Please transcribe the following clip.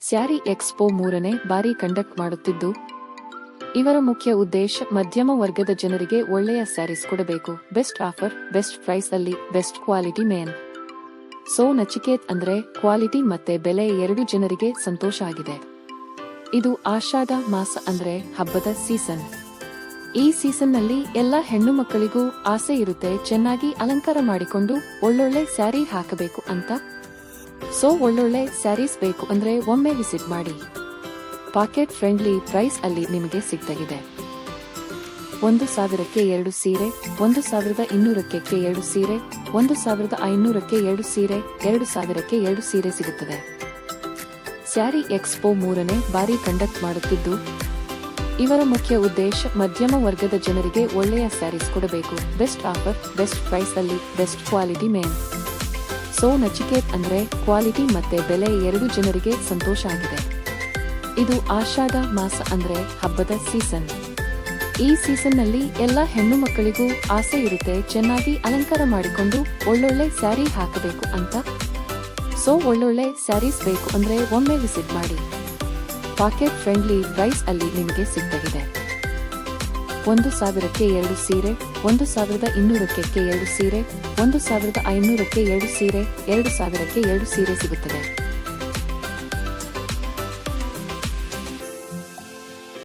Sari expo 3ನೇ ಬಾರಿ conduct ಮಾಡುತ್ತಿದ್ದು, ಇವರ ಮುಖ್ಯ ಉದ್ದೇಶ ಮಧ್ಯಮ ವರ್ಗದ ಜನರಿಗೆ ಒಳ್ಳೆಯ ಸ್ಯಾರೀಸ್ ಕೊಡಬೇಕು. ಬೆಸ್ಟ್ ಆಫರ್, ಬೆಸ್ಟ್ ಪ್ರೈಸ್ ಅಲ್ಲಿ best quality main. So Nachiket ಅಂದ್ರೆ ಕ್ವಾಲಿಟಿ ಮತ್ತೆ ಬೆಲೆ ಎರಡು ಜನರಿಗೆ ಸಂತೋಷ ಆಗಿದೆ. ಇದು ಆಷಾಢ ಮಾಸ ಅಂದ್ರೆ ಹಬ್ಬದ ಸೀಸನ್. ಈ ಸೀಸನ್ ನಲ್ಲಿ ಎಲ್ಲ ಹೆಣ್ಣು ಮಕ್ಕಳಿಗೂ ಆಸೆ ಇರುತ್ತೆ ಚೆನ್ನಾಗಿ ಅಲಂಕಾರ ಮಾಡಿಕೊಂಡು ಒಳ್ಳೊಳ್ಳೆ ಸ್ಯಾರಿ ಹಾಕಬೇಕು ಅಂತ. ಸೋ ಒಳ್ಳೊಳ್ಳೆ ಸ್ಯಾರೀಸ್ ಬೇಕು ಅಂದ್ರೆ ಒಮ್ಮೆ ವಿಸಿಟ್ ಮಾಡಿ. ಪಾಕೆಟ್ ಫ್ರೆಂಡ್ಲಿ ಪ್ರೈಸ್ ಅಲ್ಲಿ ನಿಮಗೆ ಸಿಗ್ತಾಗಿದೆ. 1000ಕ್ಕೆ 2 ಸೀರೆ, 1200ಕ್ಕೆ 2 ಸೀರೆ, 1500ಕ್ಕೆ 2 ಸೀರೆ, 2000ಕ್ಕೆ 2 ಸೀರೆ ಸಿಗುತ್ತದೆ. ಸ್ಯಾರಿ ಎಕ್ಸ್ಪೋ 3ನೇ ಬಾರಿ ಕಂಡಕ್ಟ್ ಮಾಡುತ್ತಿದ್ದು, ಇವರ ಮುಖ್ಯ ಉದ್ದೇಶ ಮಧ್ಯಮ ವರ್ಗದ ಜನರಿಗೆ ಒಳ್ಳೆಯ ಸ್ಯಾರೀಸ್ ಕೊಡಬೇಕು. ಬೆಸ್ಟ್ ಆಫರ್, ಬೆಸ್ಟ್ ಪ್ರೈಸ್ ಅಲ್ಲಿ best quality main. So Nachiket ಅಂದ್ರೆ ಕ್ವಾಲಿಟಿ ಮತ್ತೆ ಬೆಲೆ ಎರಡು ಜನರಿಗೆ ಸಂತೋಷ ಆಗಿದೆ. ಇದು ಆಷಾಢ ಮಾಸ ಅಂದ್ರೆ ಹಬ್ಬದ ಸೀಸನ್. ಈ ಸೀಸನ್ ನಲ್ಲಿ ಎಲ್ಲ ಹೆಣ್ಣು ಮಕ್ಕಳಿಗೂ ಆಸೆ ಇರುತ್ತೆ ಚೆನ್ನಾಗಿ ಅಲಂಕಾರ ಮಾಡಿಕೊಂಡು ಒಳ್ಳೊಳ್ಳೆ ಸ್ಯಾರಿ ಹಾಕಬೇಕು ಅಂತ. ಸೋ ಒಳ್ಳೊಳ್ಳೆ ಸ್ಯಾರೀಸ್ ಬೇಕು ಅಂದ್ರೆ ಒಮ್ಮೆ ವಿಸಿಟ್ ಮಾಡಿ. ಪಾಕೆಟ್ ಫ್ರೆಂಡ್ಲಿ ಪ್ರೈಸ್ ಅಲ್ಲಿ ನಿಮಗೆ ಸಿಗ್ತಾಗಿದೆ. 1000ಕ್ಕೆ 2 ಸೀರೆ, 1200ಕ್ಕೆ 2 ಸೀರೆ, 1500ಕ್ಕೆ 2 ಸೀರೆ, 2000ಕ್ಕೆ 2 ಸೀರೆ ಸಿಗುತ್ತದೆ.